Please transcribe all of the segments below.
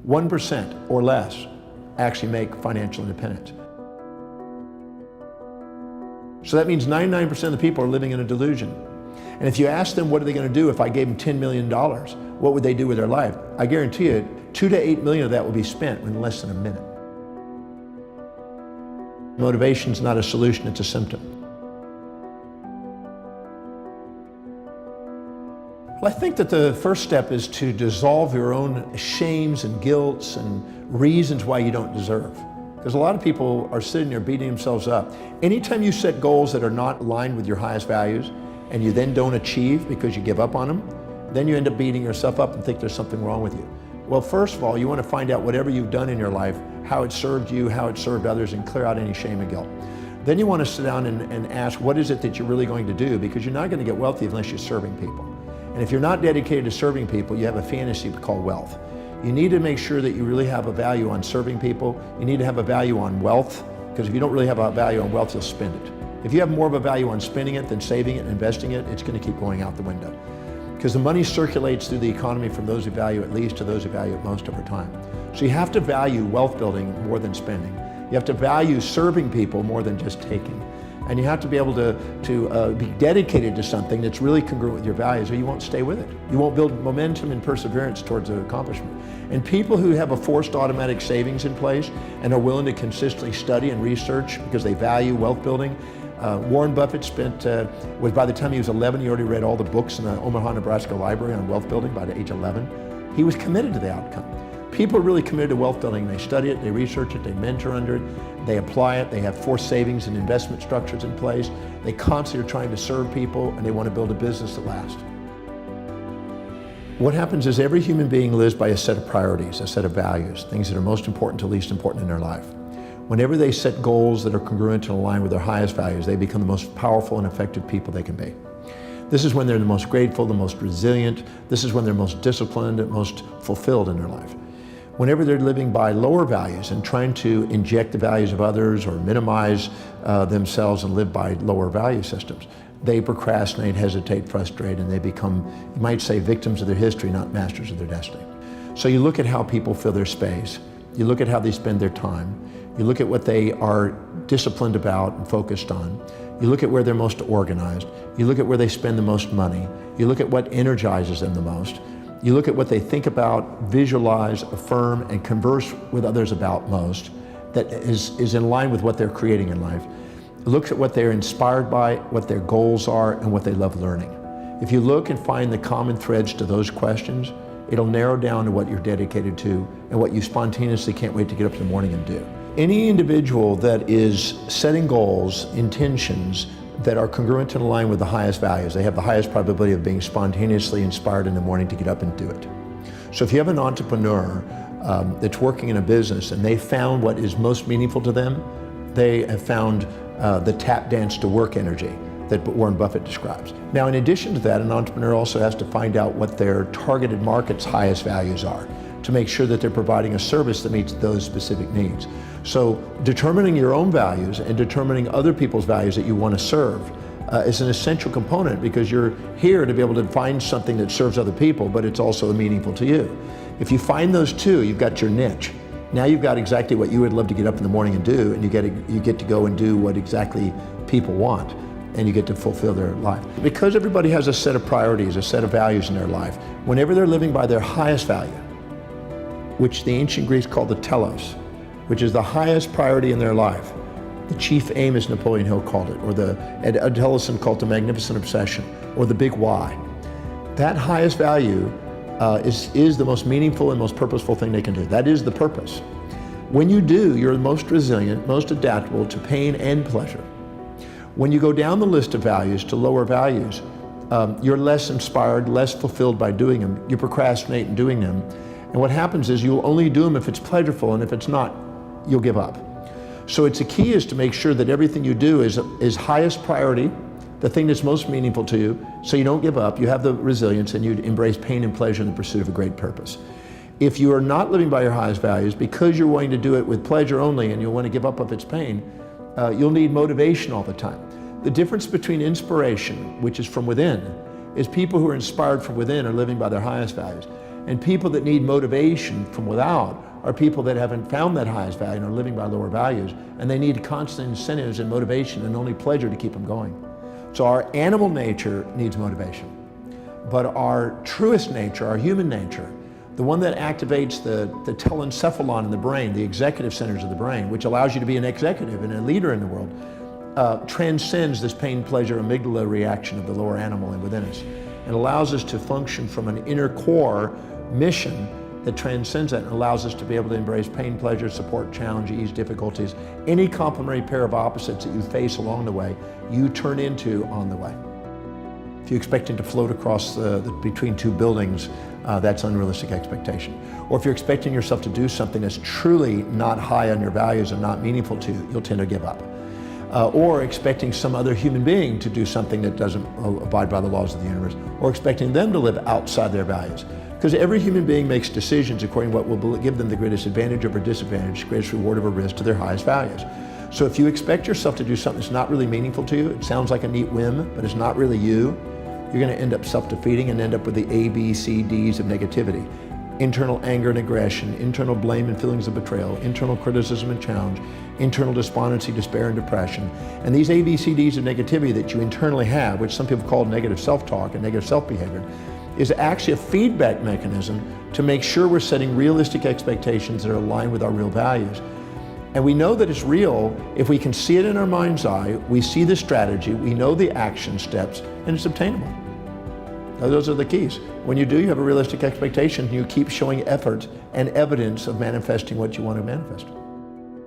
1% or less actually make financial independence. So that means 99% of the people are living in a delusion. And if you ask them what are they going to do if I gave them $10 million, what would they do with their life? I guarantee you 2 to 8 million of that will be spent in less than a minute. Motivation is not a solution, it's a symptom. Well, I think that the first step is to dissolve your own shames and guilts and reasons why you don't deserve. Because a lot of people are sitting there beating themselves up. Anytime you set goals that are not aligned with your highest values and you then don't achieve because you give up on them, then you end up beating yourself up and think there's something wrong with you. Well, first of all, you want to find out whatever you've done in your life, how it served you, how it served others, and clear out any shame and guilt. Then you want to sit down and ask, what is it that you're really going to do? Because you're not going to get wealthy unless you're serving people. And if you're not dedicated to serving people, you have a fantasy called wealth. You need to make sure that you really have a value on serving people. You need to have a value on wealth, because if you don't really have a value on wealth, you'll spend it. If you have more of a value on spending it than saving it and investing it, it's going to keep going out the window. Because the money circulates through the economy from those who value it least to those who value it most over time. So you have to value wealth building more than spending. You have to value serving people more than just taking. And you have to be able to be dedicated to something that's really congruent with your values, or you won't stay with it. You won't build momentum and perseverance towards an accomplishment. And people who have a forced automatic savings in place and are willing to consistently study and research because they value wealth building. Warren Buffett by the time he was 11, he already read all the books in the Omaha, Nebraska library on wealth building by the age 11. He was committed to the outcome. People are really committed to wealth building. They study it, they research it, they mentor under it, they apply it, they have forced savings and investment structures in place. They constantly are trying to serve people, and they want to build a business that lasts. What happens is every human being lives by a set of priorities, a set of values, things that are most important to least important in their life. Whenever they set goals that are congruent and aligned with their highest values, they become the most powerful and effective people they can be. This is when they're the most grateful, the most resilient. This is when they're most disciplined and most fulfilled in their life. Whenever they're living by lower values and trying to inject the values of others or minimize themselves and live by lower value systems, they procrastinate, hesitate, frustrate, and they become, you might say, victims of their history, not masters of their destiny. So you look at how people fill their space. You look at how they spend their time. You look at what they are disciplined about and focused on. You look at where they're most organized. You look at where they spend the most money. You look at what energizes them the most. You look at what they think about, visualize, affirm, and converse with others about most that is in line with what they're creating in life. Look at what they're inspired by, what their goals are, and what they love learning. If you look and find the common threads to those questions, it'll narrow down to what you're dedicated to and what you spontaneously can't wait to get up in the morning and do. Any individual that is setting goals, intentions, that are congruent and aligned with the highest values, they have the highest probability of being spontaneously inspired in the morning to get up and do it. So if you have an entrepreneur that's working in a business and they found what is most meaningful to them, they have found the tap dance to work energy that Warren Buffett describes. Now, in addition to that, an entrepreneur also has to find out what their targeted market's highest values are to make sure that they're providing a service that meets those specific needs. So determining your own values and determining other people's values that you want to serve is an essential component, because you're here to be able to find something that serves other people, but it's also meaningful to you. If you find those two, you've got your niche. Now you've got exactly what you would love to get up in the morning and do, and you get to go and do what exactly people want, and you get to fulfill their life. Because everybody has a set of priorities, a set of values in their life, whenever they're living by their highest value, which the ancient Greeks called the telos, which is the highest priority in their life. The chief aim, as Napoleon Hill called it, or Ed Ellison called it the magnificent obsession, or the big why. That highest value is the most meaningful and most purposeful thing they can do. That is the purpose. When you do, you're the most resilient, most adaptable to pain and pleasure. When you go down the list of values to lower values, you're less inspired, less fulfilled by doing them. You procrastinate in doing them. And what happens is you'll only do them if it's pleasurable, and if it's not, you'll give up. So the key is to make sure that everything you do is highest priority, the thing that's most meaningful to you, so you don't give up, you have the resilience, and you embrace pain and pleasure in the pursuit of a great purpose. If you are not living by your highest values, because you're wanting to do it with pleasure only and you'll want to give up if it's pain, you'll need motivation all the time. The difference between inspiration, which is from within, is people who are inspired from within are living by their highest values. And people that need motivation from without are people that haven't found that highest value and are living by lower values, and they need constant incentives and motivation and only pleasure to keep them going. So our animal nature needs motivation, but our truest nature, our human nature, the one that activates the telencephalon in the brain, the executive centers of the brain, which allows you to be an executive and a leader in the world, transcends this pain, pleasure, amygdala reaction of the lower animal and within us, and allows us to function from an inner core mission that transcends that and allows us to be able to embrace pain, pleasure, support, challenge, ease, difficulties. Any complementary pair of opposites that you face along the way, you turn into on the way. If you're expecting to float across between two buildings, that's unrealistic expectation. Or if you're expecting yourself to do something that's truly not high on your values and not meaningful to you, you'll tend to give up. Or expecting some other human being to do something that doesn't abide by the laws of the universe, or expecting them to live outside their values. Because every human being makes decisions according to what will give them the greatest advantage over disadvantage, greatest reward over risk to their highest values. So if you expect yourself to do something that's not really meaningful to you, it sounds like a neat whim, but it's not really you, you're going to end up self-defeating and end up with the A, B, C, Ds of negativity. Internal anger and aggression, internal blame and feelings of betrayal, internal criticism and challenge, internal despondency, despair, and depression. And these A, B, C, Ds of negativity that you internally have, which some people call negative self-talk and negative self-behavior, is actually a feedback mechanism to make sure we're setting realistic expectations that are aligned with our real values. And we know that it's real if we can see it in our mind's eye, we see the strategy, we know the action steps, and it's obtainable. Now, those are the keys. When you do, you have a realistic expectation, and you keep showing effort and evidence of manifesting what you want to manifest.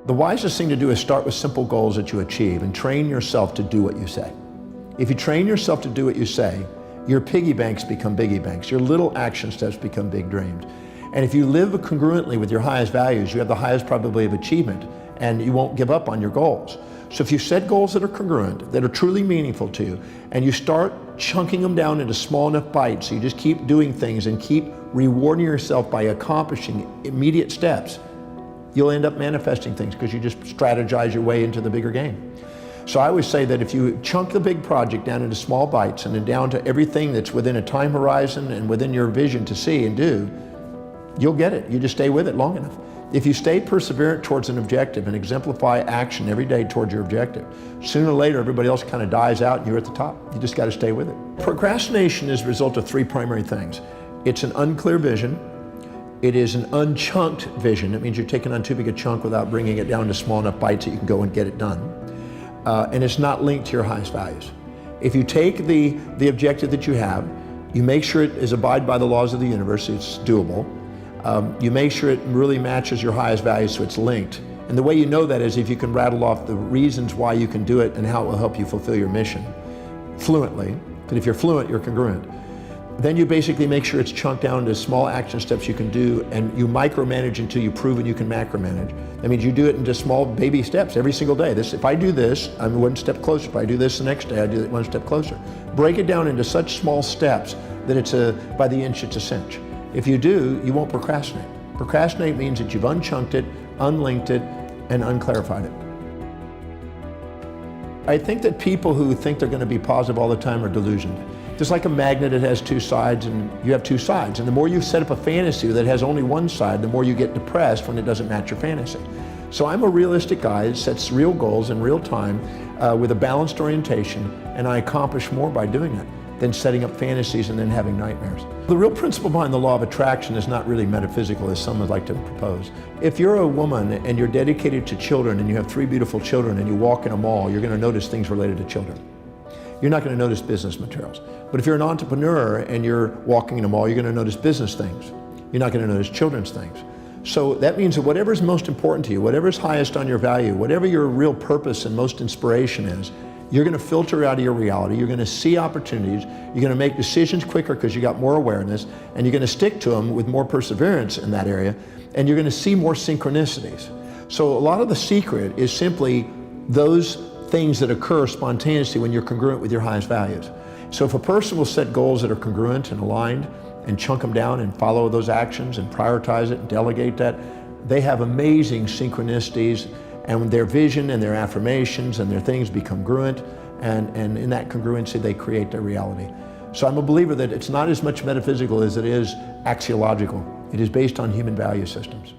The wisest thing to do is start with simple goals that you achieve and train yourself to do what you say. If you train yourself to do what you say, your piggy banks become biggie banks. Your little action steps become big dreams. And if you live congruently with your highest values, you have the highest probability of achievement, and you won't give up on your goals. So if you set goals that are congruent, that are truly meaningful to you, and you start chunking them down into small enough bites, so you just keep doing things and keep rewarding yourself by accomplishing immediate steps, you'll end up manifesting things because you just strategize your way into the bigger game. So I always say that if you chunk the big project down into small bites and then down to everything that's within a time horizon and within your vision to see and do, you'll get it. You just stay with it long enough. If you stay perseverant towards an objective and exemplify action every day towards your objective, sooner or later everybody else kind of dies out and you're at the top. You just got to stay with it. Procrastination is a result of three primary things. It's an unclear vision. It is an unchunked vision. It means you're taking on too big a chunk without bringing it down to small enough bites that you can go and get it done. And it's not linked to your highest values. If you take the objective that you have, you make sure it is abide by the laws of the universe, it's doable. You make sure it really matches your highest values so it's linked. And the way you know that is if you can rattle off the reasons why you can do it and how it will help you fulfill your mission fluently. Because if you're fluent, you're congruent. Then you basically make sure it's chunked down into small action steps you can do, and you micromanage until you've proven you can macromanage. That means you do it into small baby steps every single day. If I do this, I'm one step closer. If I do this the next day, I do it one step closer. Break it down into such small steps that it's by the inch, it's a cinch. If you do, you won't procrastinate. Procrastinate means that you've unchunked it, unlinked it, and unclarified it. I think that people who think they're going to be positive all the time are delusioned. Just like a magnet, it has two sides, and you have two sides. And the more you set up a fantasy that has only one side, the more you get depressed when it doesn't match your fantasy. So I'm a realistic guy that sets real goals in real time with a balanced orientation, and I accomplish more by doing it than setting up fantasies and then having nightmares. The real principle behind the law of attraction is not really metaphysical, as some would like to propose. If you're a woman and you're dedicated to children and you have 3 beautiful children and you walk in a mall, you're going to notice things related to children. You're not going to notice business materials. But if you're an entrepreneur and you're walking in a mall, you're going to notice business things. You're not going to notice children's things. So that means that whatever is most important to you, whatever is highest on your value, whatever your real purpose and most inspiration is, you're going to filter out of your reality. You're going to see opportunities. You're going to make decisions quicker because you got more awareness, and you're going to stick to them with more perseverance in that area, and you're going to see more synchronicities. So a lot of the secret is simply those things that occur spontaneously when you're congruent with your highest values. So if a person will set goals that are congruent and aligned and chunk them down and follow those actions and prioritize it and delegate that, they have amazing synchronicities, and their vision and their affirmations and their things become congruent, and in that congruency they create their reality. So I'm a believer that it's not as much metaphysical as it is axiological. It is based on human value systems.